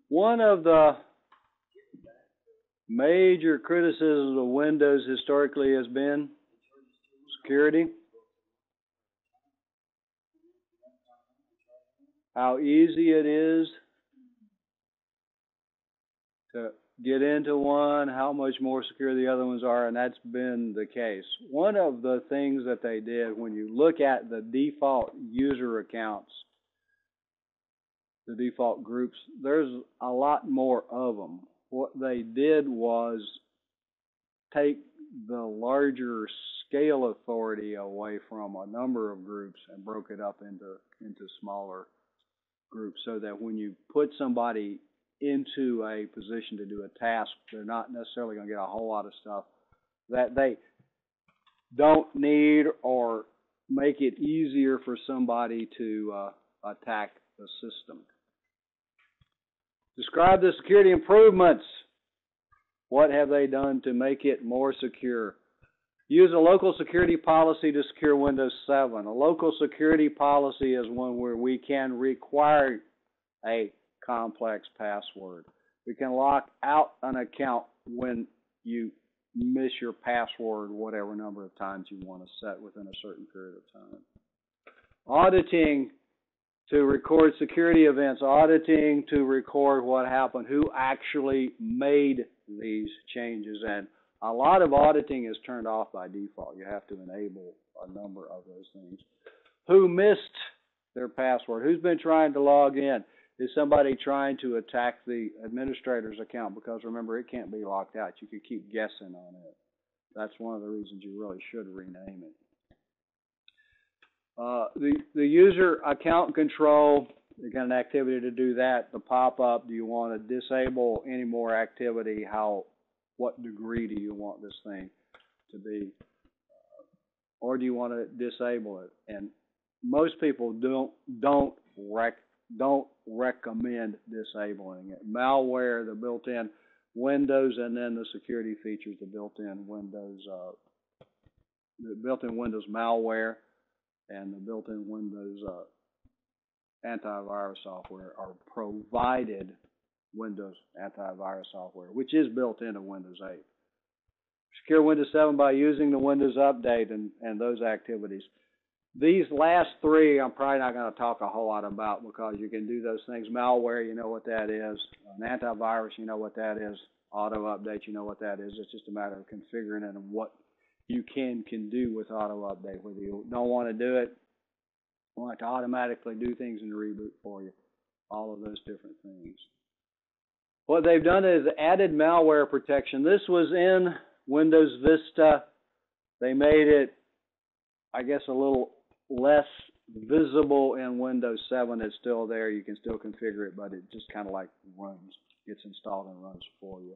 One of the major criticisms of Windows historically has been security. How easy it is to get into one, how much more secure the other ones are, and that's been the case. One of the things that they did, when you look at the default user accounts, the default groups, there's a lot more of them. What they did was take the larger scale authority away from a number of groups and broke it up into smaller groups, so that when you put somebody into a position to do a task, they're not necessarily going to get a whole lot of stuff that they don't need, or make it easier for somebody to attack the system. Describe the security improvements. What have they done to make it more secure? Use a local security policy to secure Windows 7. A local security policy is one where we can require a complex password. We can lock out an account when you miss your password whatever number of times you want to set within a certain period of time. Auditing to record security events. Auditing to record what happened, who actually made these changes. And a lot of auditing is turned off by default. You have to enable a number of those things. Who missed their password? Who's been trying to log in? Is somebody trying to attack the administrator's account? Because remember, it can't be locked out. You could keep guessing on it. That's one of the reasons you really should rename it. The user account control, you got an activity to do that. The pop-up, do you want to disable any more activity? What degree do you want this thing to be? Or do you want to disable it? And most people don't recommend disabling it. Malware, the built-in Windows, and then the security features, the built-in Windows malware and the built-in Windows antivirus software are provided Windows antivirus software, which is built into Windows 8. Secure Windows 7 by using the Windows Update and those activities. These last three I'm probably not going to talk a whole lot about, because you can do those things. Malware, you know what that is. An antivirus, you know what that is. Auto update, you know what that is. It's just a matter of configuring it and what you can do with auto update. Whether you don't want to do it, want it to automatically do things in the reboot for you. All of those different things. What they've done is added malware protection. This was in Windows Vista. They made it, I guess, a little less visible in Windows 7. It's still there. You can still configure it, but it just kind of like gets installed and runs for you.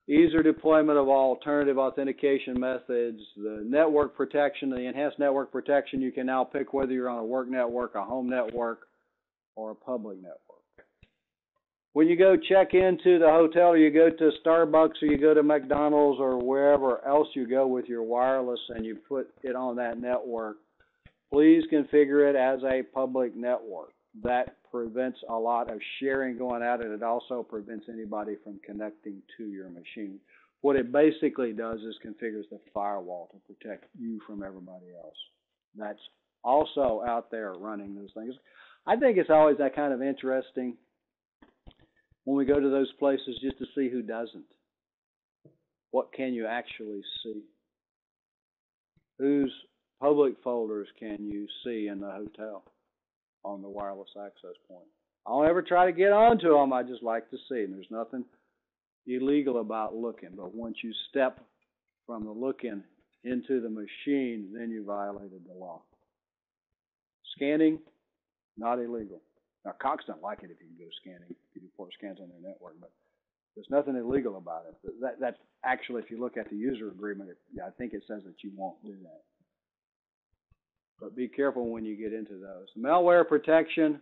Easier deployment of alternative authentication methods. The network protection, the enhanced network protection, you can now pick whether you're on a work network, a home network, or a public network. When you go check into the hotel, or you go to Starbucks, or you go to McDonald's, or wherever else you go with your wireless and you put it on that network, please configure it as a public network. That prevents a lot of sharing going out, and it also prevents anybody from connecting to your machine. What it basically does is configures the firewall to protect you from everybody else. That's also out there running those things. I think it's always that kind of interesting when we go to those places just to see who doesn't. What can you actually see? Whose public folders can you see in the hotel on the wireless access point? I don't ever try to get onto them. I just like to see. And there's nothing illegal about looking. But once you step from the looking into the machine, then you violated the law. Scanning, not illegal. Now, Cox don't like it if you can go scanning, if you do port scans on their network, but there's nothing illegal about it. That's actually, if you look at the user agreement, I think it says that you won't do that. But be careful when you get into those. Malware protection,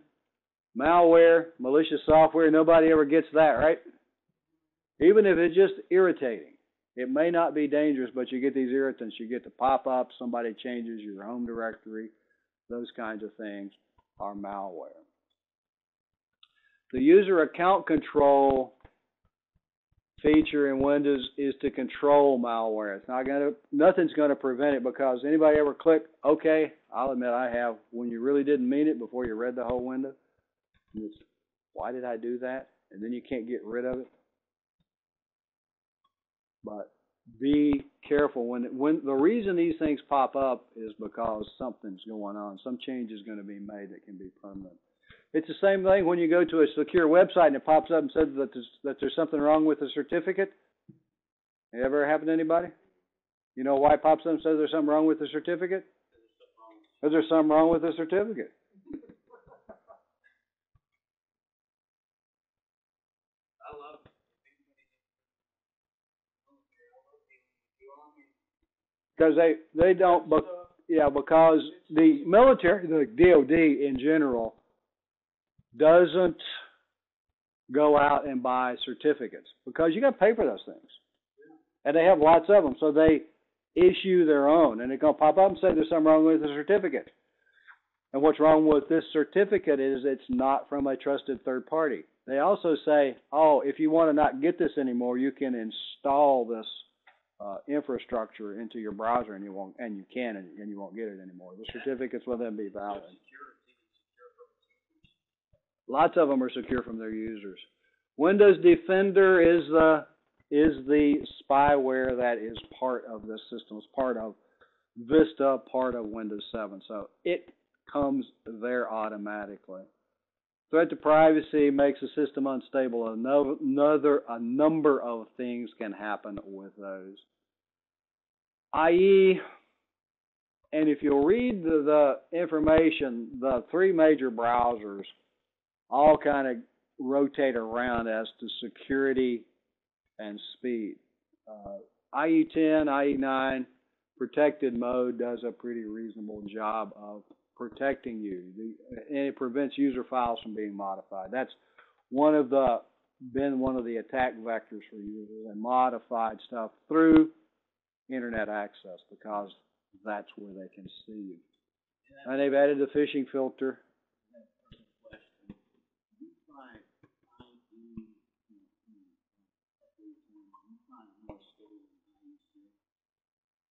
malware, malicious software, nobody ever gets that, right? Even if it's just irritating. It may not be dangerous, but you get these irritants. You get the pop-ups, somebody changes your home directory. Those kinds of things are malware. The user account control feature in Windows is to control malware. It's not going to, nothing's going to prevent it, because anybody ever click OK? I'll admit I have, when you really didn't mean it before you read the whole window. It's, why did I do that? And then you can't get rid of it. But be careful when the reason these things pop up is because something's going on. Some change is going to be made that can be permanent. It's the same thing when you go to a secure website and it pops up and says that there's something wrong with the certificate. It ever happened to anybody? You know why it pops up and says there's something wrong with the certificate? Because there's something wrong with the certificate. Because they don't, yeah, because the military, the DOD in general, doesn't go out and buy certificates, because you got to pay for those things, and they have lots of them, so they issue their own, and they're going to pop up and say there's something wrong with the certificate. And what's wrong with this certificate is it's not from a trusted third party. They also say, oh, if you want to not get this anymore, you can install this infrastructure into your browser, and you won't get it anymore. The certificates will then be valid. Lots of them are secure from their users. Windows Defender is the spyware that is part of this system. It's part of Vista, part of Windows 7. So it comes there automatically. Threat to privacy makes the system unstable. A number of things can happen with those. i.e., and if you'll read the information, the three major browsers all kind of rotate around as to security and speed. IE10, IE9, protected mode does a pretty reasonable job of protecting you, and it prevents user files from being modified. That's been one of the attack vectors for users, and modified stuff through internet access, because that's where they can see you. And they've added the phishing filter.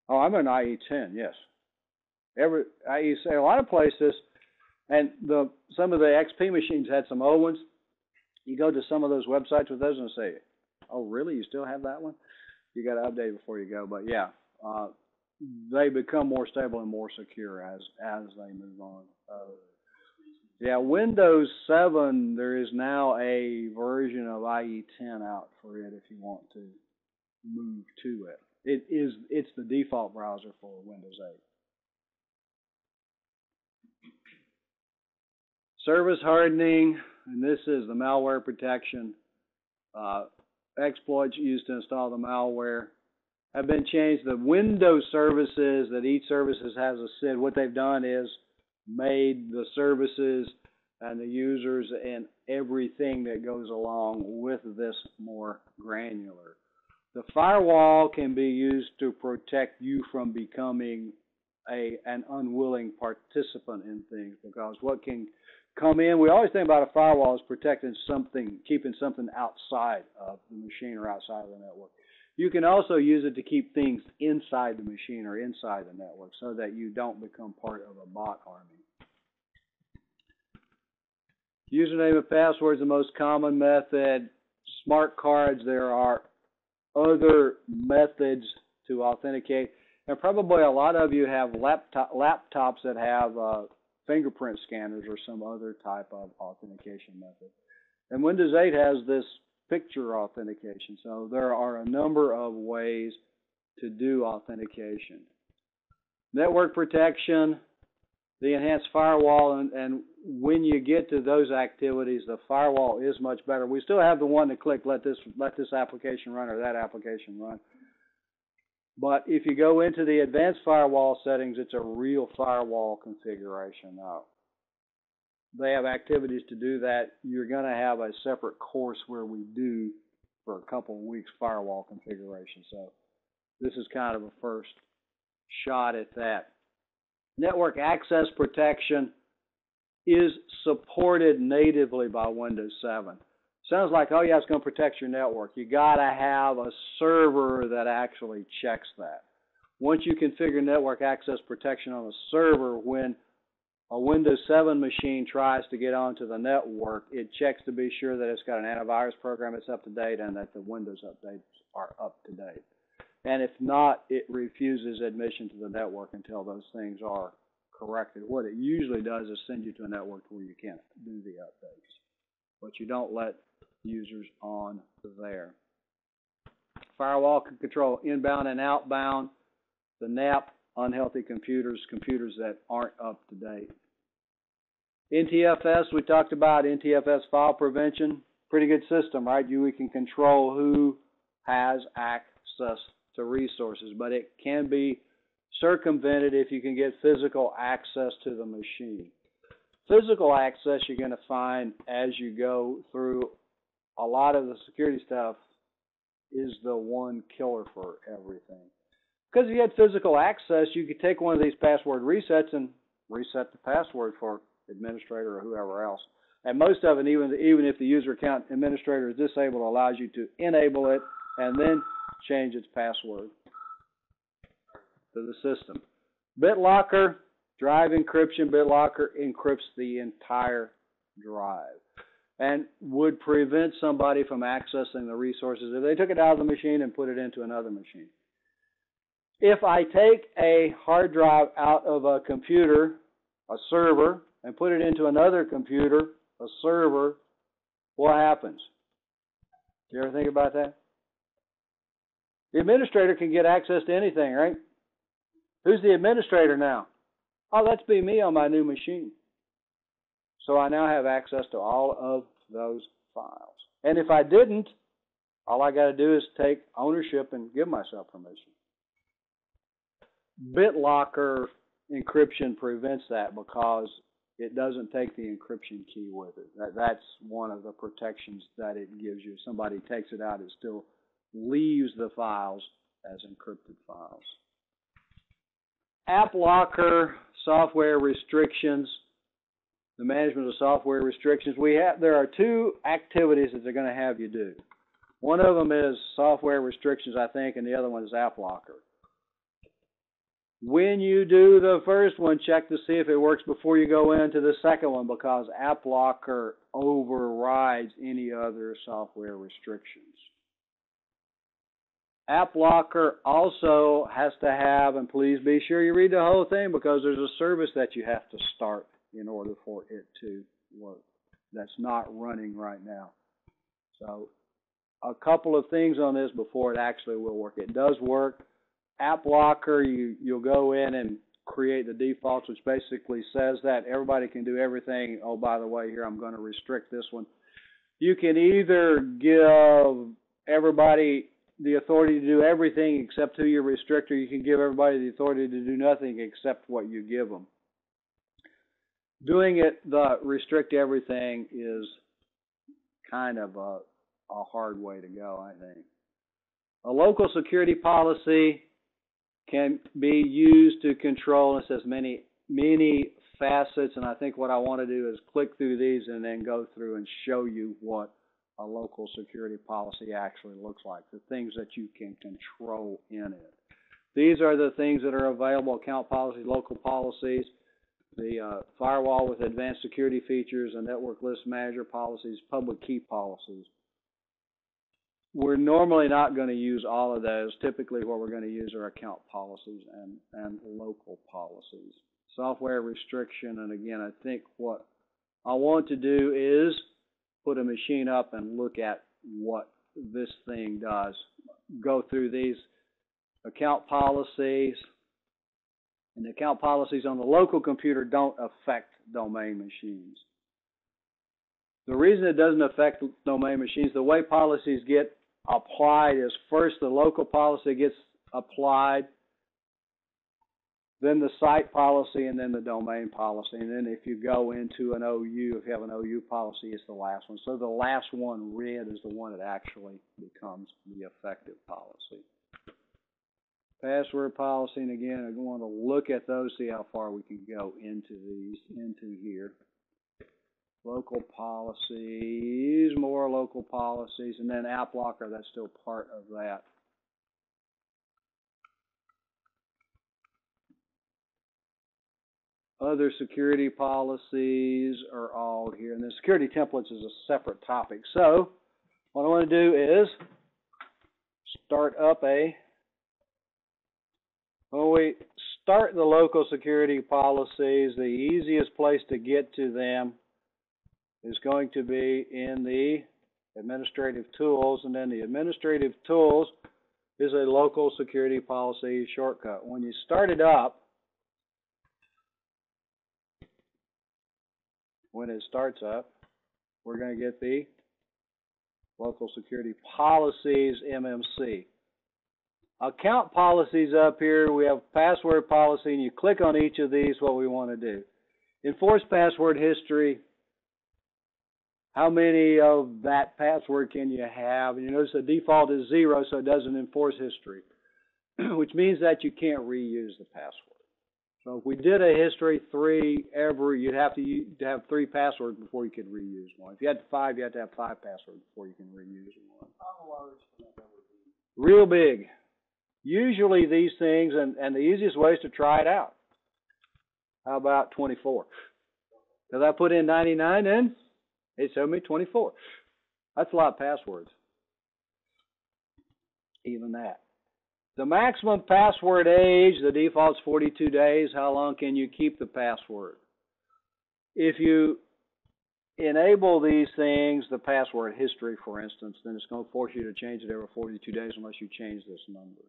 Oh, I'm an IE10, yes. A lot of places, and some of the XP machines had some old ones. You go to some of those websites with those and say, oh, really? You still have that one? You got to update it before you go. But yeah, they become more stable and more secure as they move on. Yeah, Windows 7, there is now a version of IE10 out for it if you want to move to it. It's the default browser for Windows 8. Service hardening, and this is the malware protection. Exploits used to install the malware have been changed. The Windows services that each services has a SID, what they've done is made the services and the users and everything that goes along with this more granular. The firewall can be used to protect you from becoming an unwilling participant in things, because what can come in, we always think about a firewall as protecting something, keeping something outside of the machine or outside of the network. You can also use it to keep things inside the machine or inside the network, so that you don't become part of a bot army. Username and password is the most common method. Smart cards, there are other methods to authenticate. And probably a lot of you have laptops that have fingerprint scanners or some other type of authentication method. And Windows 8 has this picture authentication. So there are a number of ways to do authentication. Network protection, the enhanced firewall, and when you get to those activities, the firewall is much better. We still have the one to click, let this application run or that application run. But if you go into the advanced firewall settings, it's a real firewall configuration now. They have activities to do that. You're going to have a separate course where we do, for a couple of weeks, firewall configuration. So this is kind of a first shot at that. Network access protection. is supported natively by Windows 7. Sounds like, oh yeah, it's going to protect your network. You got to have a server that actually checks that. Once you configure network access protection on a server, when a Windows 7 machine tries to get onto the network, it checks to be sure that it's got an antivirus program that's up to date and that the Windows updates are up to date. And if not, it refuses admission to the network until those things are corrected. What it usually does is send you to a network where you can't do the updates. But you don't let users on there. Firewall can control inbound and outbound. The NAP, unhealthy computers, computers that aren't up to date. NTFS, we talked about NTFS file prevention. Pretty good system, right? We can control who has access to resources, but it can be circumvented if you can get physical access to the machine. Physical access you're going to find as you go through a lot of the security stuff is the one killer for everything. Because if you had physical access, you could take one of these password resets and reset the password for administrator or whoever else. And most of it, even if the user account administrator is disabled, allows you to enable it and then change its password to the system. BitLocker Drive Encryption. BitLocker encrypts the entire drive and would prevent somebody from accessing the resources if they took it out of the machine and put it into another machine. If I take a hard drive out of a computer, a server, and put it into another computer, a server, what happens? Do you ever think about that? The administrator can get access to anything, right? Who's the administrator now? Oh, that's be me on my new machine. So I now have access to all of those files. And if I didn't, all I got to do is take ownership and give myself permission. BitLocker encryption prevents that because it doesn't take the encryption key with it. That's one of the protections that it gives you. If somebody takes it out, it still leaves the files as encrypted files. AppLocker software restrictions, the management of software restrictions. There are two activities that they're going to have you do. One of them is software restrictions, I think, and the other one is AppLocker. When you do the first one, check to see if it works before you go into the second one, because AppLocker overrides any other software restrictions. AppLocker also has to have, and please be sure you read the whole thing, because there's a service that you have to start in order for it to work that's not running right now. So a couple of things on this before it actually will work. It does work. AppLocker, you'll go in and create the defaults, which basically says that everybody can do everything. Oh, by the way, here I'm going to restrict this one. You can either give everybody the authority to do everything except who you restrict, or you can give everybody the authority to do nothing except what you give them. Doing it, the restrict everything, is kind of a hard way to go, I think. A local security policy can be used to control, it says many facets, and I think what I want to do is click through these and then go through and show you what a local security policy actually looks like, the things that you can control in it. These are the things that are available: account policies, local policies, the firewall with advanced security features, and network list manager policies, public key policies. We're normally not going to use all of those. Typically what we're going to use are account policies and local policies. Software restriction, and again, I think what I want to do is put a machine up and look at what this thing does. Go through these account policies, and the account policies on the local computer don't affect domain machines. The reason it doesn't affect domain machines, the way policies get applied is first the local policy gets applied, then the site policy, and then the domain policy. And then if you go into an OU, if you have an OU policy, it's the last one. So the last one read is the one that actually becomes the effective policy. Password policy, and again, I want to look at those, see how far we can go into these, into here. local policies, more local policies, and then AppLocker, that's still part of that. Other security policies are all here, and the security templates is a separate topic. So, what I want to do is start up when we start the local security policies, the easiest place to get to them is going to be in the administrative tools, and then the administrative tools is a local security policy shortcut. When you start it up, when it starts up, we're going to get the local security policies MMC. Account policies up here, we have password policy, and you click on each of these, what we want to do. Enforce password history. How many of that password can you have? And you notice the default is 0, so it doesn't enforce history, which means that you can't reuse the password. So if we did a history 3 you'd have to have 3 passwords before you could reuse one. If you had 5, you have to have 5 passwords before you can reuse one. How large can that number be? Real big. Usually these things, and the easiest way is to try it out. How about 24? Because I put in 99 in, it showed me 24. That's a lot of passwords. Even that. The maximum password age, the default's 42 days. How long can you keep the password? If you enable these things, the password history, for instance, then it's going to force you to change it every 42 days unless you change this number.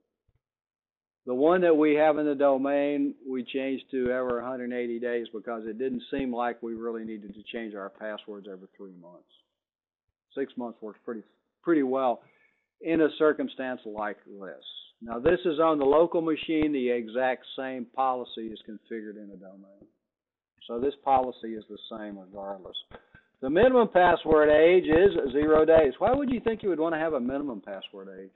The one that we have in the domain, we changed to every 180 days because it didn't seem like we really needed to change our passwords every 3 months. 6 months works pretty well in a circumstance like this. Now, this is on the local machine. The exact same policy is configured in the domain. So this policy is the same regardless. The minimum password age is 0 days. Why would you think you would want to have a minimum password age?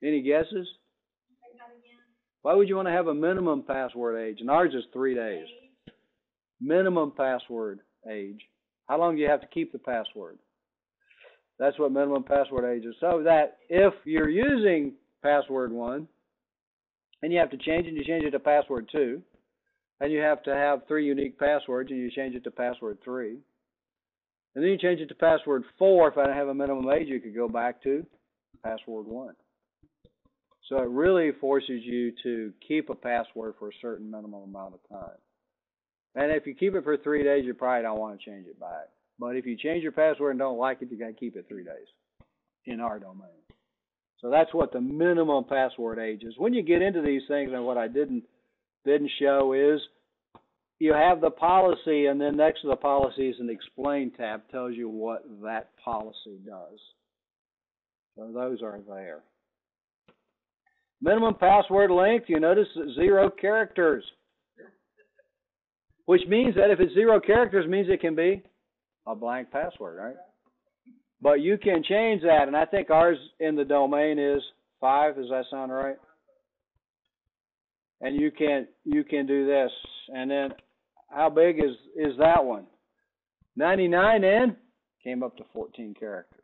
Any guesses? Why would you want to have a minimum password age? And ours is 3 days. Minimum password age. How long do you have to keep the password? That's what minimum password age is. So that if you're using password 1 and you have to change it, you change it to password 2, and you have to have 3 unique passwords and you change it to password 3, and then you change it to password 4, if I don't have a minimum age, you could go back to password 1. So it really forces you to keep a password for a certain minimum amount of time. And if you keep it for 3 days, you probably don't want to change it back. But if you change your password and don't like it, you got to keep it 3 days in our domain. So that's what the minimum password age is. When you get into these things, and what I didn't show is you have the policy, and then next to the policy is an explain tab, tells you what that policy does. So those are there. Minimum password length, you notice 0 characters, which means that if it's 0 characters, it means it can be a blank password, right? But you can change that, and I think ours in the domain is 5. Does that sound right? And you can do this, and then how big is that one? 99 in came up to 14 characters.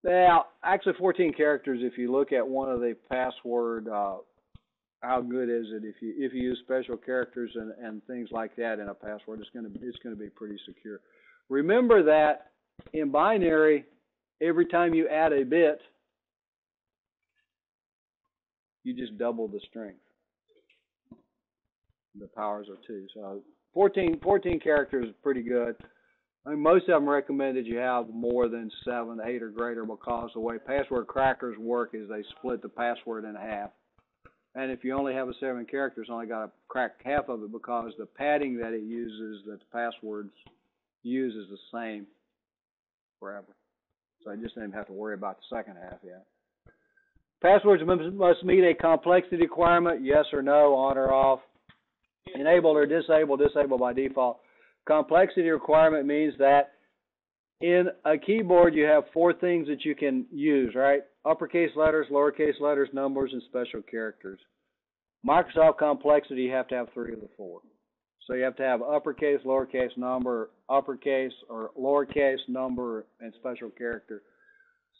Now, actually 14 characters, if you look at one of the password, how good is it if you use special characters and things like that in a password, it's going to be pretty secure. Remember that in binary, every time you add a bit, you just double the strength. The powers are 2. So 14 characters is pretty good. I mean, most of them recommend that you have more than 7, 8 or greater, because the way password crackers work is they split the password in half. And if you only have a 7 characters, only got to crack half of it, because the padding that it uses, that the passwords use, is the same forever. So I just didn't have to worry about the second half yet. Passwords must meet a complexity requirement, yes or no, on or off. Enable or disable, disable by default. Complexity requirement means that in a keyboard you have 4 things that you can use, right? Uppercase letters, lowercase letters, numbers, and special characters. Microsoft complexity, you have to have 3 of the 4. So you have to have uppercase, lowercase number, uppercase or lowercase number, and special character.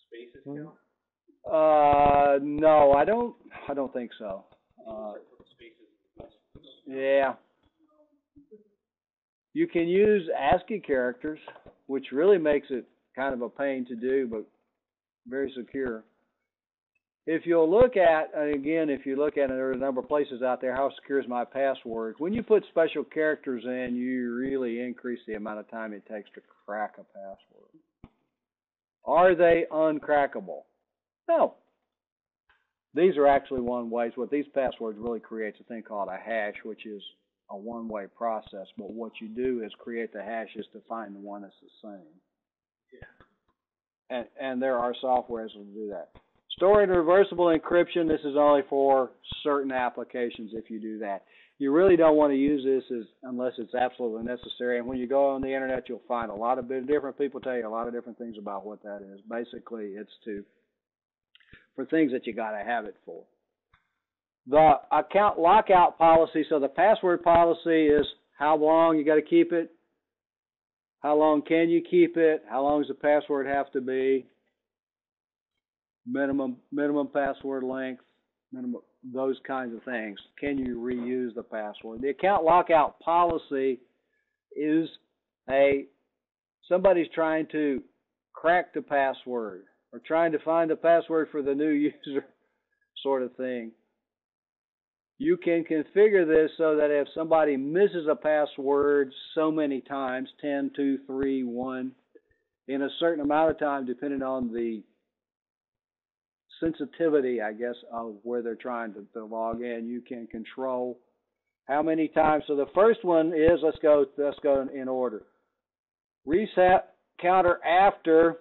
Spaces count? No, I don't think so. Yeah. You can use ASCII characters, which really makes it kind of a pain to do, but very secure. If you'll look at, and again, if you look at it, there are a number of places out there, how secure is my password? When you put special characters in, you really increase the amount of time it takes to crack a password. Are they uncrackable? No. These are actually one-ways. What these passwords really creates a thing called a hash, which is a one-way process. But what you do is create the hashes to find the one that's the same. Yeah. And there are softwares that will do that. Storing reversible encryption, this is only for certain applications if you do that. You really don't want to use this unless it's absolutely necessary. And when you go on the internet, you'll find a lot of different people tell you a lot of different things about what that is. Basically, it's for things that you got to have it for. The account lockout policy, so the password policy is how long you got to keep it, how long can you keep it, how long does the password have to be, minimum password length, those kinds of things. Can you reuse the password? The account lockout policy is somebody's trying to crack the password or trying to find the password for the new user sort of thing. You can configure this so that if somebody misses a password so many times, 10, 2, 3, 1, in a certain amount of time, depending on the sensitivity, I guess, of where they're trying to log in, you can control how many times. So the first one is, let's go in order. Reset counter after,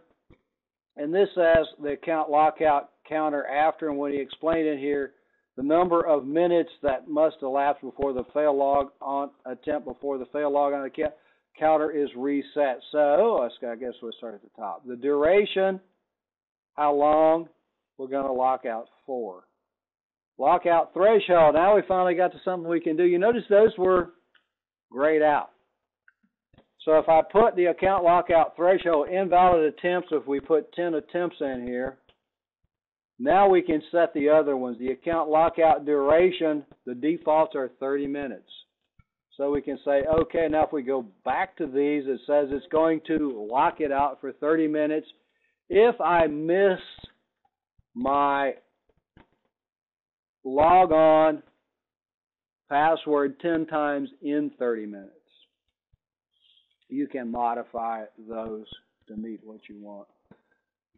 and this says the account lockout counter after, and when he explained it here, the number of minutes that must elapse before the fail log on attempt before the fail log on account counter is reset. So I guess we'll start at the top. The duration, how long we're going to lock out for. Lockout threshold. Now we finally got to something we can do. You notice those were grayed out. So if I put the account lockout threshold invalid attempts, if we put 10 attempts in here, now we can set the other ones. The account lockout duration, the defaults are 30 minutes. So we can say, okay, now if we go back to these, it says it's going to lock it out for 30 minutes. If I miss my log on password 10 times in 30 minutes, you can modify those to meet what you want.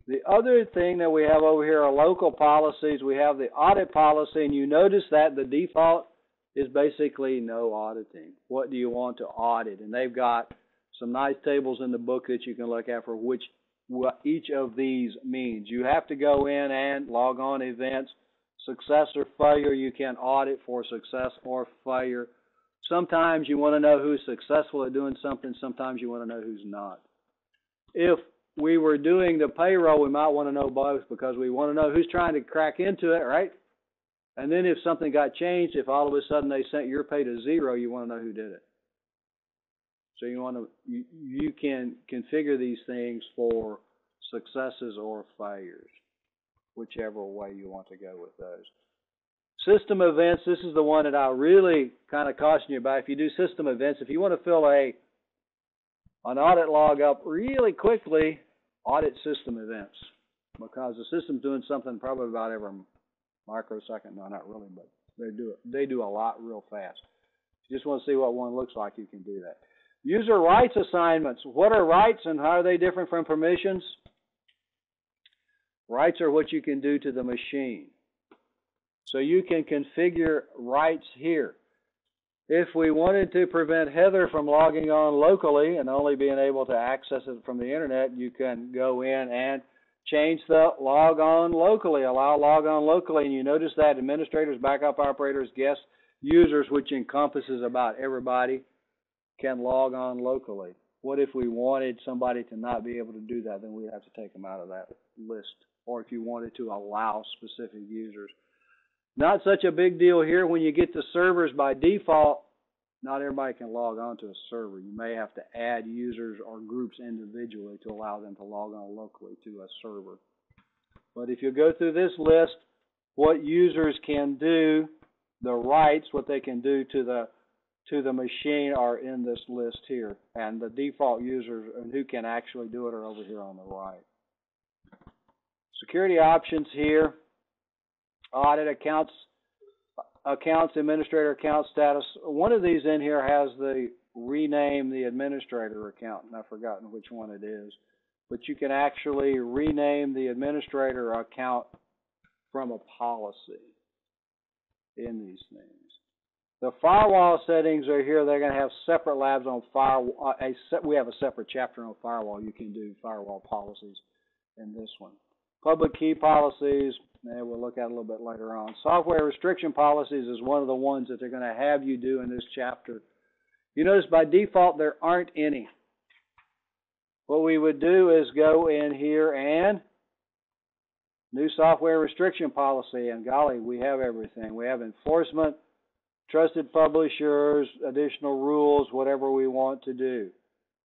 The other thing that we have over here are local policies. We have the audit policy, and you notice that the default is basically no auditing. What do you want to audit? And they've got some nice tables in the book that you can look at for what each of these means. You have to go in and log on events, success or failure. You can audit for success or failure. Sometimes you want to know who's successful at doing something. Sometimes you want to know who's not. If we were doing the payroll, we might want to know both because we want to know who's trying to crack into it, right? And then if something got changed, if all of a sudden they sent your pay to 0, you want to know who did it. So you can configure these things for successes or failures, whichever way you want to go with those. System events, this is the one that I really kind of caution you about. If you do system events, if you want to fill an audit log up really quickly, audit system events, because the system's doing something probably about every microsecond. No, not really, but they do a lot real fast. If you just want to see what one looks like, you can do that. User rights assignments. What are rights and how are they different from permissions? Rights are what you can do to the machine. So you can configure rights here. If we wanted to prevent Heather from logging on locally and only being able to access it from the internet, you can go in and change the log on locally, allow log on locally, and you notice that administrators, backup operators, guest users, which encompasses about everybody, can log on locally. What if we wanted somebody to not be able to do that? Then we'd have to take them out of that list. Or if you wanted to allow specific users. Not such a big deal here. When you get to servers by default, not everybody can log on to a server. You may have to add users or groups individually to allow them to log on locally to a server. But if you go through this list, what users can do, the rights, what they can do to the machine are in this list here. And the default users and who can actually do it are over here on the right. Security options here. Audit accounts, administrator account status. One of these in here has the rename the administrator account, and I've forgotten which one it is. But you can actually rename the administrator account from a policy in these things. The firewall settings are here. They're going to have separate labs on firewall. We have a separate chapter on firewall. You can do firewall policies in this one. Public key policies, we'll look at a little bit later on. Software restriction policies is one of the ones that they're going to have you do in this chapter. You notice by default there aren't any. What we would do is go in here and new software restriction policy, and golly, we have everything. We have enforcement, trusted publishers, additional rules, whatever we want to do.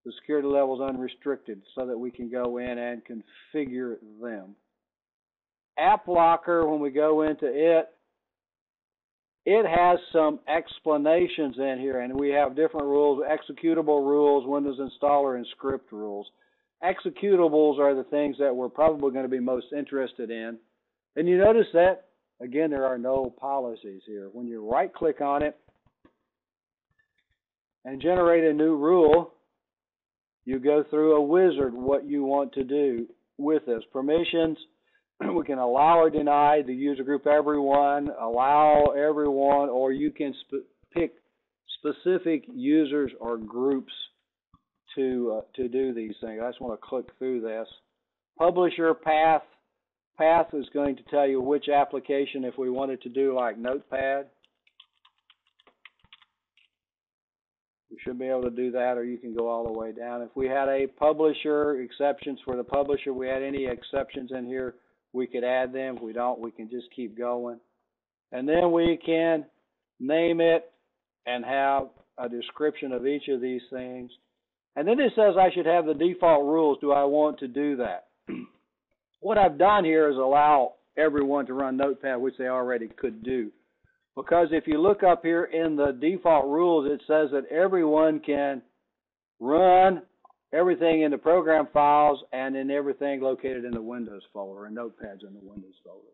The security level is unrestricted so that we can go in and configure them. AppLocker, when we go into it, it has some explanations in here, and we have different rules, executable rules, Windows installer, and script rules. Executables are the things that we're probably going to be most interested in. And you notice that, again, there are no policies here. When you right-click on it and generate a new rule, you go through a wizard what you want to do with this. Permissions, we can allow or deny the user group everyone, allow everyone, or you can pick specific users or groups to do these things. I just want to click through this. Publisher path. Path is going to tell you which application, if we wanted to do like Notepad, we should be able to do that, or you can go all the way down. If we had a publisher, exceptions for the publisher, we had any exceptions in here, we could add them. If we don't, we can just keep going. And then we can name it and have a description of each of these things. And then it says I should have the default rules. Do I want to do that? What I've done here is allow everyone to run Notepad, which they already could do. Because if you look up here in the default rules, it says that everyone can run everything in the program files and in everything located in the Windows folder, and Notepad's in the Windows folder.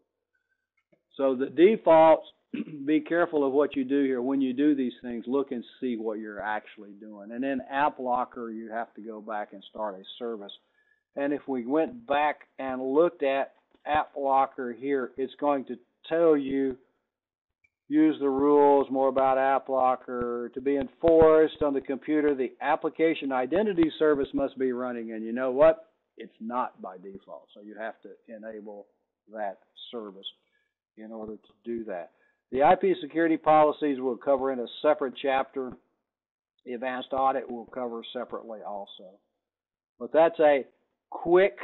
So the defaults, be careful of what you do here. When you do these things, look and see what you're actually doing. And in AppLocker, you have to go back and start a service. And if we went back and looked at AppLocker here, it's going to tell you, use the rules, more about AppLocker. To be enforced on the computer, the application identity service must be running. And you know what? It's not by default. So you have to enable that service in order to do that. The IP security policies we'll cover in a separate chapter. The advanced audit we'll cover separately also. But that's a quick,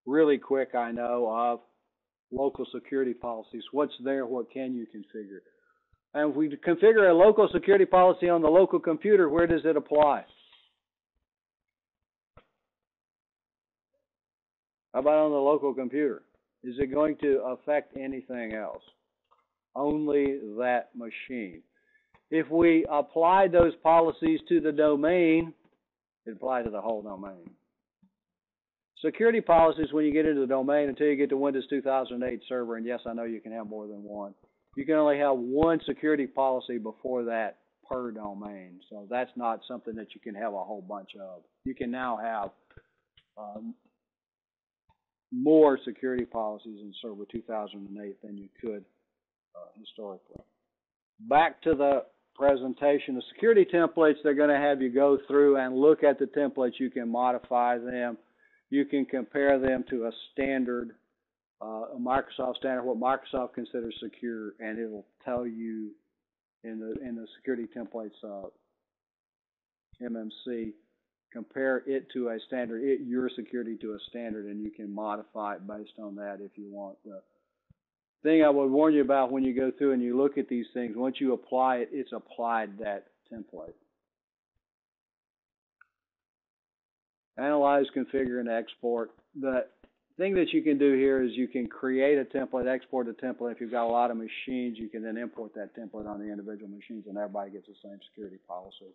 really quick, I know, of local security policies. What's there? What can you configure? And if we configure a local security policy on the local computer, where does it apply? How about on the local computer? Is it going to affect anything else? Only that machine. If we apply those policies to the domain, it applies to the whole domain. Security policies, when you get into the domain, until you get to Windows 2008 server, and yes, I know you can have more than one, you can only have one security policy before that per domain. So that's not something that you can have a whole bunch of. You can now have more security policies in Server 2008 than you could historically. Back to the presentation. The security templates, they're going to have you go through and look at the templates. You can modify them. You can compare them to a standard, a Microsoft standard, what Microsoft considers secure, and it'll tell you in the security templates MMC, compare it to a standard, your security to a standard, and you can modify it based on that if you want. thing I would warn you about when you go through and you look at these things, once you apply it, it's applied that template. Analyze, configure, and export. The thing that you can do here is you can create a template, export a template. If you've got a lot of machines, you can then import that template on the individual machines, and everybody gets the same security policy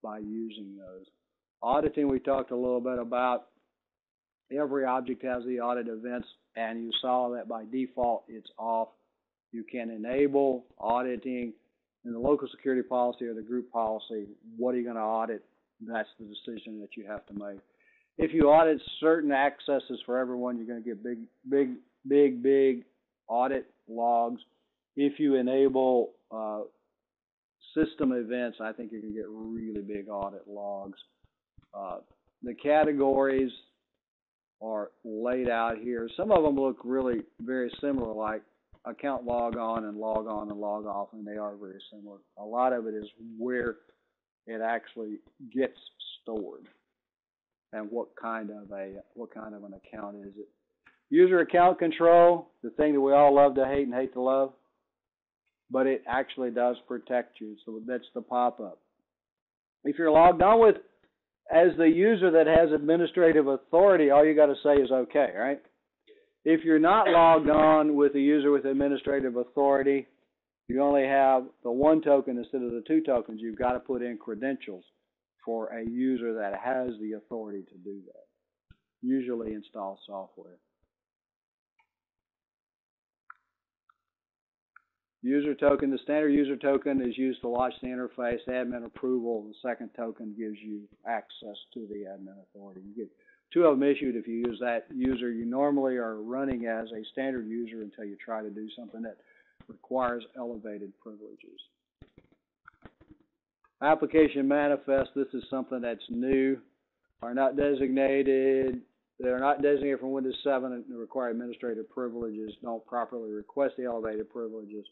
by using those. Auditing, we talked a little bit about. Every object has the audit events, and you saw that by default it's off. You can enable auditing in the local security policy or the group policy. What are you going to audit? That's the decision that you have to make. If you audit certain accesses for everyone, you're going to get big audit logs. If you enable system events, I think you're going to get really big audit logs. The categories are laid out here. Some of them look really very similar, like account log on and log off, and they are very similar. A lot of it is where it actually gets stored and what kind of an account is it. User account control, the thing that we all love to hate and hate to love, but it actually does protect you. So that's the pop-up. If you're logged on with as the user that has administrative authority, all you got to say is okay, right? If you're not logged on with a user with administrative authority, you only have the one token instead of the two tokens. You've got to put in credentials for a user that has the authority to do that. Usually install software. User token, the standard user token is used to launch the interface. Admin approval, the second token gives you access to the admin authority. You get two of them issued if you use that user. You normally are running as a standard user until you try to do something that requires elevated privileges. Application manifest, this is something that's new, are not designated. They're not designated from Windows 7 and require administrative privileges, don't properly request the elevated privileges.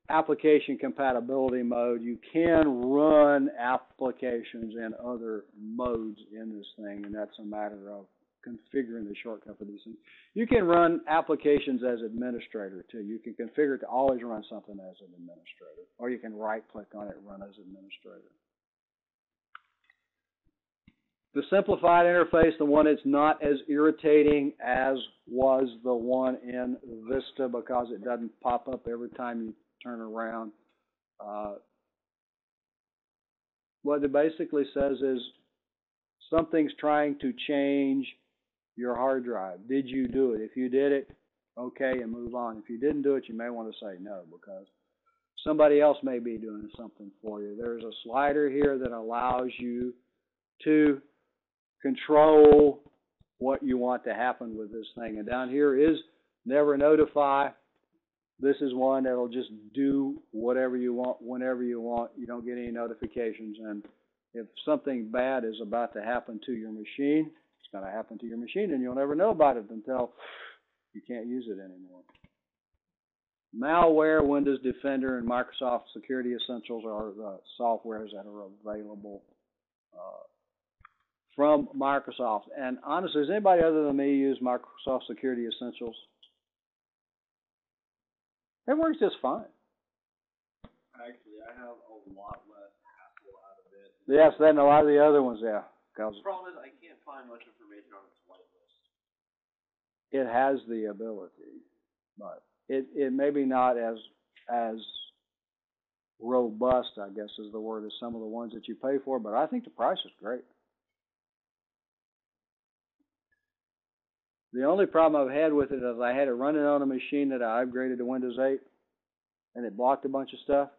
Application compatibility mode, you can run applications in other modes in this thing, and that's a matter of configuring the shortcut for these things. You can run applications as administrator too. You can configure to always run something as an administrator, or you can right-click on it and run as administrator. The simplified interface, the one that's not as irritating as was the one in Vista because it doesn't pop up every time you turn around. What it basically says is something's trying to change your hard drive. Did you do it? If you did it, okay, and move on. If you didn't do it, you may want to say no because somebody else may be doing something for you. There's a slider here that allows you to control what you want to happen with this thing. And down here is never notify. This is one that'll just do whatever you want, whenever you want. You don't get any notifications. And if something bad is about to happen to your machine, it's going to happen to your machine, and you'll never know about it until you can't use it anymore. Malware, Windows Defender, and Microsoft Security Essentials are the softwares that are available from Microsoft. And honestly, does anybody other than me use Microsoft Security Essentials? It works just fine. Actually, I have a lot less hassle out of it. Yes, than a lot of the other ones, yeah. The problem is I can't find much information on its whitelist. It has the ability, but it may be not as robust, I guess is the word, as some of the ones that you pay for, but I think the price is great. The only problem I've had with it is I had it running on a machine that I upgraded to Windows 8, and it blocked a bunch of stuff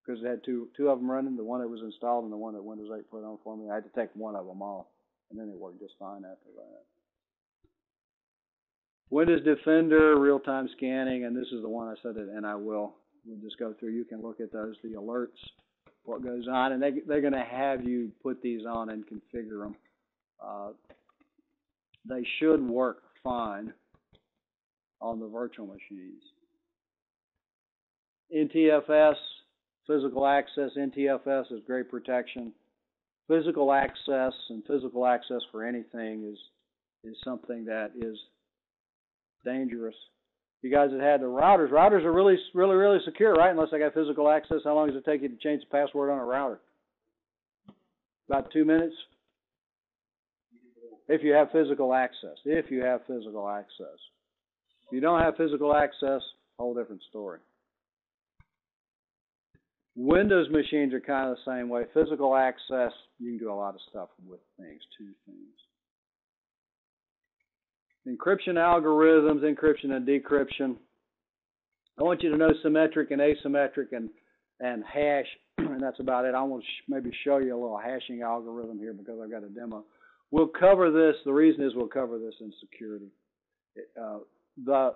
because it had two of them running, the one that was installed and the one that Windows 8 put on for me. I had to take one of them off, and then it worked just fine after that. Windows Defender, real-time scanning, and this is the one I said it, and we'll just go through. You can look at those, the alerts, what goes on, and they're going to have you put these on and configure them. They should work fine on the virtual machines. NTFS, physical access, NTFS is great protection. Physical access and physical access for anything is something that is dangerous. You guys that had the routers. Routers are really secure, right? Unless I got physical access. How long does it take you to change the password on a router? About 2 minutes? If you have physical access. If you have physical access. If you don't have physical access, whole different story. Windows machines are kind of the same way. Physical access, you can do a lot of stuff with things, two things. Encryption algorithms, encryption and decryption. I want you to know symmetric and asymmetric and hash, and that's about it. I want to maybe show you a little hashing algorithm here because I've got a demo. We'll cover this. The reason is we'll cover this in security. The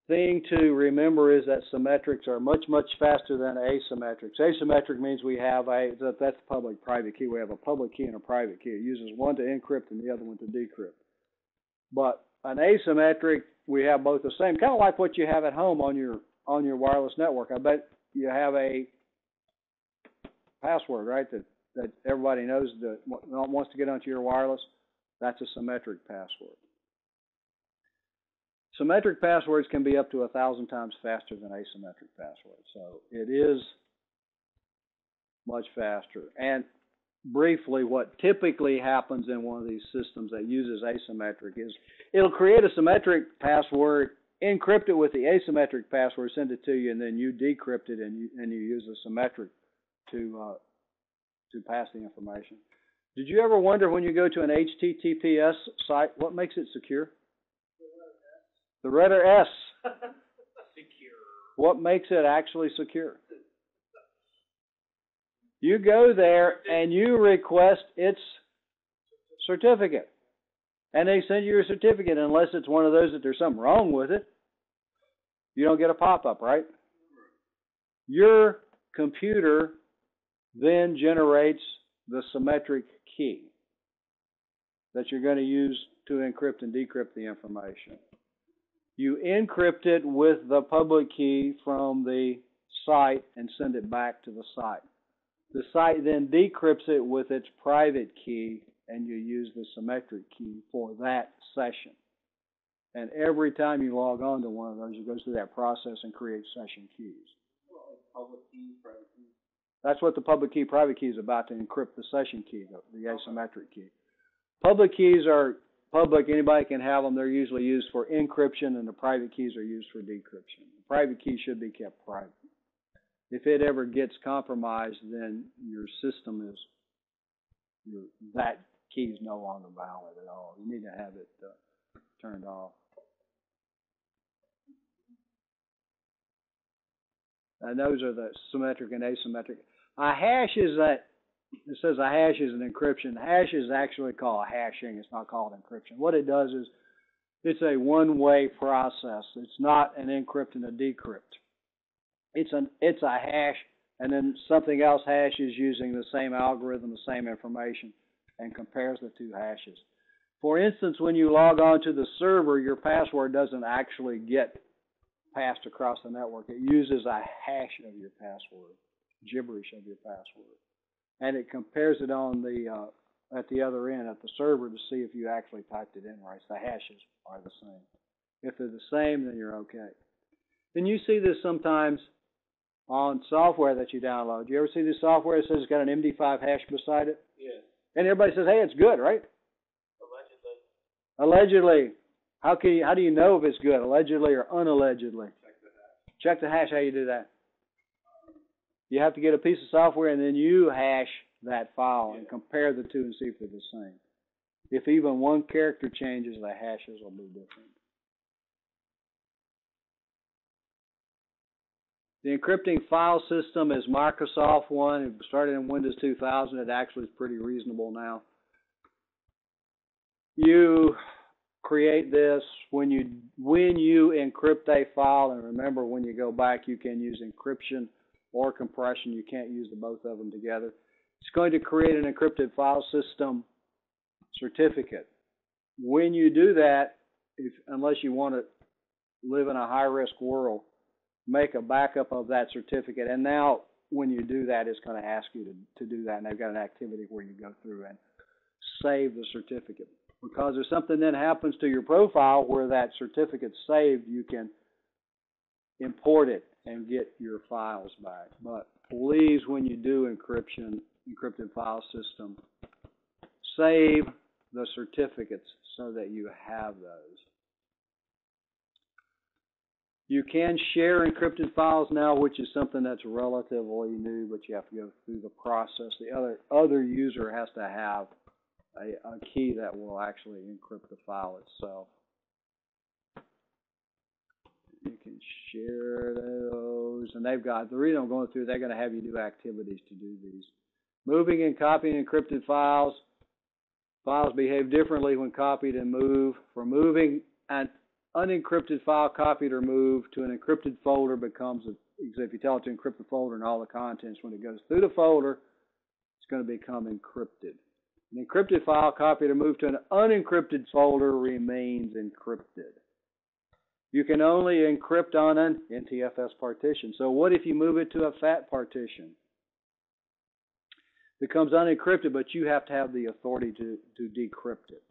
thing to remember is that symmetrics are much faster than asymmetrics. Asymmetric means we have that's the public-private key. We have a public key and a private key. It uses one to encrypt and the other one to decrypt. But an asymmetric, we have both the same, kind of like what you have at home on your wireless network. I bet you have a password, right, that everybody knows that wants to get onto your wireless. That's a symmetric password. Symmetric passwords can be up to 1,000 times faster than asymmetric passwords. So it is much faster. And briefly, what typically happens in one of these systems that uses asymmetric is it'll create a symmetric password, encrypt it with the asymmetric password, send it to you, and then you decrypt it and you use the symmetric to pass the information. Did you ever wonder when you go to an HTTPS site, what makes it secure? The letter S. Secure. What makes it actually secure? You go there and you request its certificate. And they send you your certificate unless it's one of those that there's something wrong with it. You don't get a pop-up, right? Your computer then generates the symmetric key that you're going to use to encrypt and decrypt the information. You encrypt it with the public key from the site and send it back to the site. The site then decrypts it with its private key, and you use the symmetric key for that session. And every time you log on to one of those, it goes through that process and creates session keys. Well, like public key, private key. That's what the public key, private key is about, to encrypt the session key, the asymmetric key. Public keys are public. Anybody can have them. They're usually used for encryption, and the private keys are used for decryption. The private key should be kept private. If it ever gets compromised, then your system is, that key is no longer valid at all. You need to have it turned off. And those are the symmetric and asymmetric. A hash is that, it says a hash is an encryption. Hash is actually called hashing. It's not called encryption. What it does is it's a one-way process. It's not an encrypt and a decrypt. It's a hash, and then something else hashes using the same algorithm, the same information, and compares the two hashes. For instance, when you log on to the server, your password doesn't actually get passed across the network. It uses a hash of your password, gibberish of your password, and it compares it on the at the other end at the server to see if you actually typed it in right. So the hashes are the same. If they're the same, then you're okay. Then you see this sometimes on software that you download. You ever see this software that says it's got an MD5 hash beside it? Yeah. And everybody says, hey, it's good, right? Allegedly. Allegedly. How do you know if it's good, allegedly or unallegedly? Check the hash. Check the hash. How you do that? You have to get a piece of software and then you hash that file and compare the two and see if they're the same. If even one character changes, the hashes will be different. The encrypting file system is Microsoft one. It started in Windows 2000. It actually is pretty reasonable now. You create this when you encrypt a file, and remember when you go back you can use encryption or compression. You can't use the both of them together. It's going to create an encrypted file system certificate. When you do that, unless you want to live in a high-risk world, make a backup of that certificate. And now when you do that, it's going to ask you to do that. And they've got an activity where you go through and save the certificate. Because if something then happens to your profile where that certificate's saved, you can import it and get your files back. But please, when you do encrypted file system, save the certificates so that you have those. You can share encrypted files now, which is something that's relatively new, but you have to go through the process. The other user has to have a key that will actually encrypt the file itself. You can share those, and they've got, the reason I'm going through, they're going to have you do activities to do these. Moving and copying encrypted files. Files behave differently when copied and moved. For moving, an unencrypted file copied or moved to an encrypted folder becomes, if you tell it to encrypt the folder and all the contents, when it goes through the folder, it's going to become encrypted. An encrypted file copied or moved to an unencrypted folder remains encrypted. You can only encrypt on an NTFS partition. So what if you move it to a FAT partition? It becomes unencrypted, but you have to have the authority to decrypt it.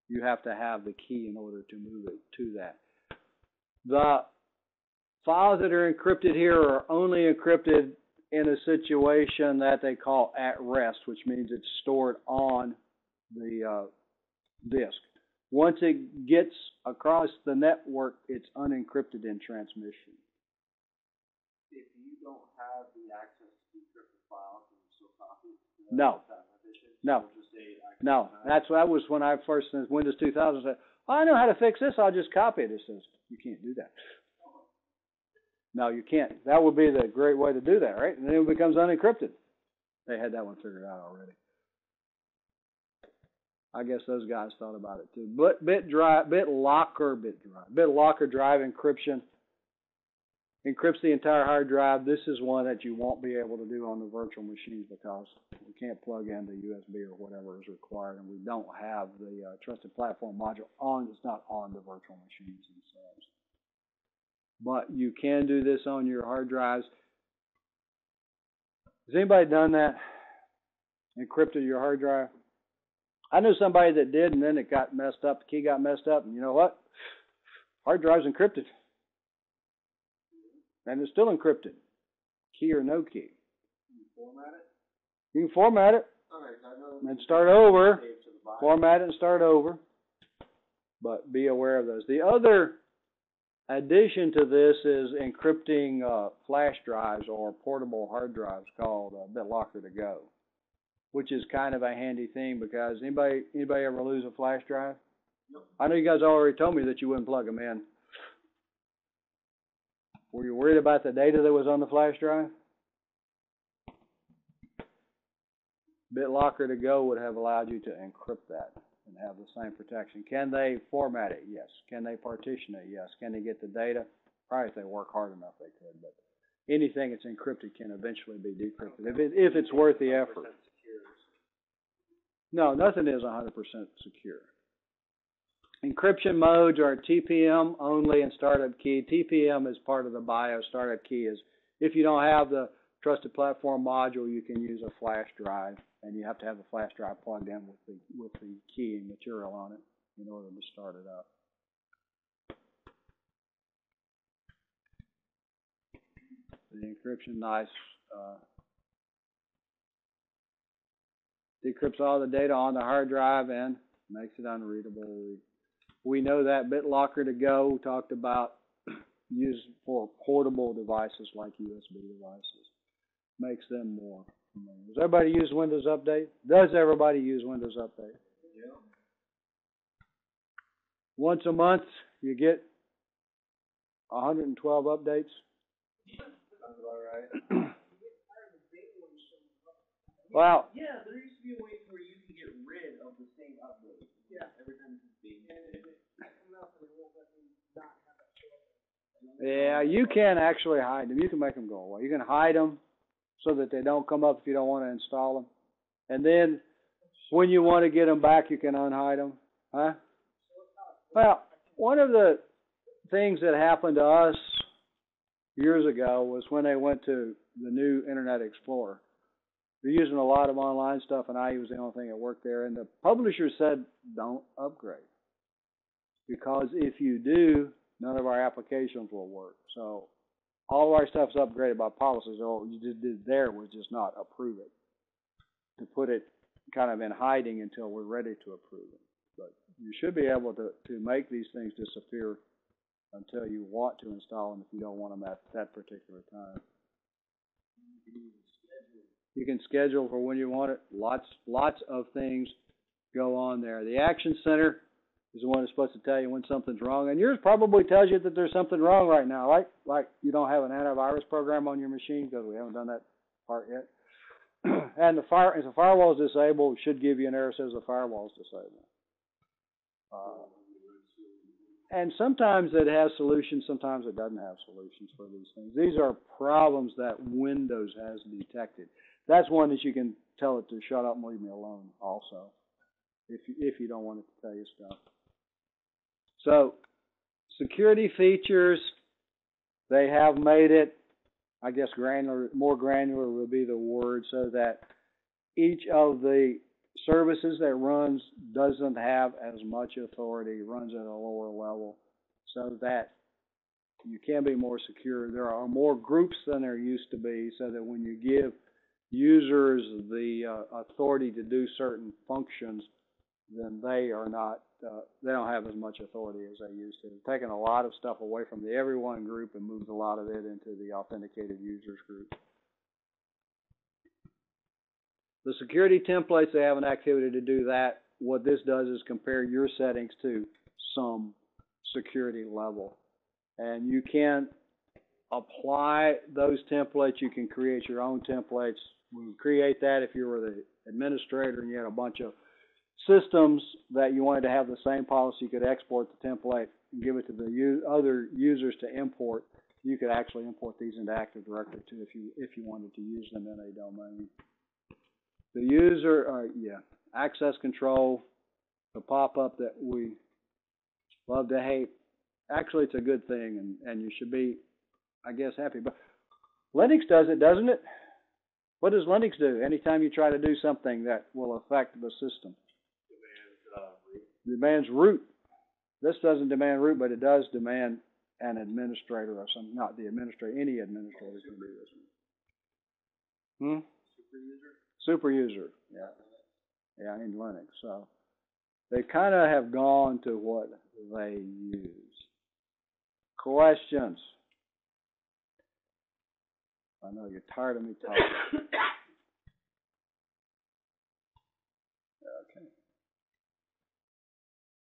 You have to have the key in order to move it to that. The files that are encrypted here are only encrypted in a situation that they call at rest, which means it's stored on the disk. Once it gets across the network, it's unencrypted in transmission. If you don't have the access to decrypt the file, can you still copy it? No. No. No. That was when I first, in Windows 2000, said, oh, I know how to fix this, I'll just copy it. It says, you can't do that. No, you can't. That would be the great way to do that, right? And then it becomes unencrypted. They had that one figured out already. I guess those guys thought about it too. But BitLocker Drive Encryption encrypts the entire hard drive. This is one that you won't be able to do on the virtual machines because we can't plug into USB or whatever is required, and we don't have the trusted platform module on. It's not on the virtual machines themselves. But you can do this on your hard drives. Has anybody done that? Encrypted your hard drive? I knew somebody that did, and then it got messed up. The key got messed up, and you know what? Hard drive's encrypted. And it's still encrypted. Key or no key. Can you format it? You can format it. Okay, and start over. Format it and start over. But be aware of those. The other addition to this is encrypting flash drives or portable hard drives called BitLocker to go, which is kind of a handy thing because anybody ever lose a flash drive? Yep. I know you guys already told me that you wouldn't plug them in. Were you worried about the data that was on the flash drive? BitLocker to go would have allowed you to encrypt that and have the same protection. Can they format it? Yes. Can they partition it? Yes. Can they get the data? Probably if they work hard enough they could, but anything that's encrypted can eventually be decrypted if it's worth the effort. No, nothing is 100% secure. Encryption modes are TPM only and startup key. TPM is part of the BIOS. Startup key is if you don't have the trusted platform module, you can use a flash drive, and you have to have the flash drive plugged in with the key and material on it in order to start it up. The encryption, nice. Decrypts all the data on the hard drive and makes it unreadable. We know that BitLocker to go talked about used for portable devices like USB devices. Makes them more familiar. Does everybody use Windows Update? Does everybody use Windows Update? Yeah. Once a month, you get 112 updates. Sounds about right. Well, yeah, there used to be a way where you can get rid of the same upload. Yeah, every time it's being edited. Yeah, you can actually hide them. You can make them go away. You can hide them so that they don't come up if you don't want to install them. And then when you want to get them back, you can unhide them. Huh? Well, one of the things that happened to us years ago was when they went to the new Internet Explorer. They're using a lot of online stuff, and IE was the only thing that worked there. And the publisher said, don't upgrade. Because if you do, none of our applications will work. So all of our stuff's upgraded by policies. All you just did there was just not approve it. To put it kind of in hiding until we're ready to approve it. But you should be able to make these things disappear until you want to install them if you don't want them at that particular time. You can schedule for when you want it. Lots of things go on there. The Action Center is the one that's supposed to tell you when something's wrong, and yours probably tells you that there's something wrong right now, like you don't have an antivirus program on your machine because we haven't done that part yet. And if the firewall is disabled, it should give you an error that says the firewall is disabled. And sometimes it has solutions, sometimes it doesn't have solutions for these things. These are problems that Windows has detected. That's one that you can tell it to shut up and leave me alone also, if you don't want it to tell you stuff. So, security features, they have made it, I guess more granular would be the word, so that each of the services that runs doesn't have as much authority, runs at a lower level, so that you can be more secure. There are more groups than there used to be, so that when you give users the authority to do certain functions, then they are not, they don't have as much authority as they used to. They've taken a lot of stuff away from the everyone group and moved a lot of it into the authenticated users group. The security templates, they have an activity to do that. What this does is compare your settings to some security level. And you can apply those templates. You can create your own templates. We would create that if you were the administrator and you had a bunch of systems that you wanted to have the same policy. You could export the template and give it to the other users to import. You could actually import these into Active Directory too if you wanted to use them in a domain. The user, access control, the pop-up that we love to hate. Actually, it's a good thing, and you should be, I guess, happy. But Linux does it, doesn't it? What does Linux do anytime you try to do something that will affect the system? Demands root. This doesn't demand root, but it does demand an administrator or something. Not the administrator, any administrator can do this. Super user, yeah, in Linux. So they kind of have gone to what they use. Questions? I know you're tired of me talking.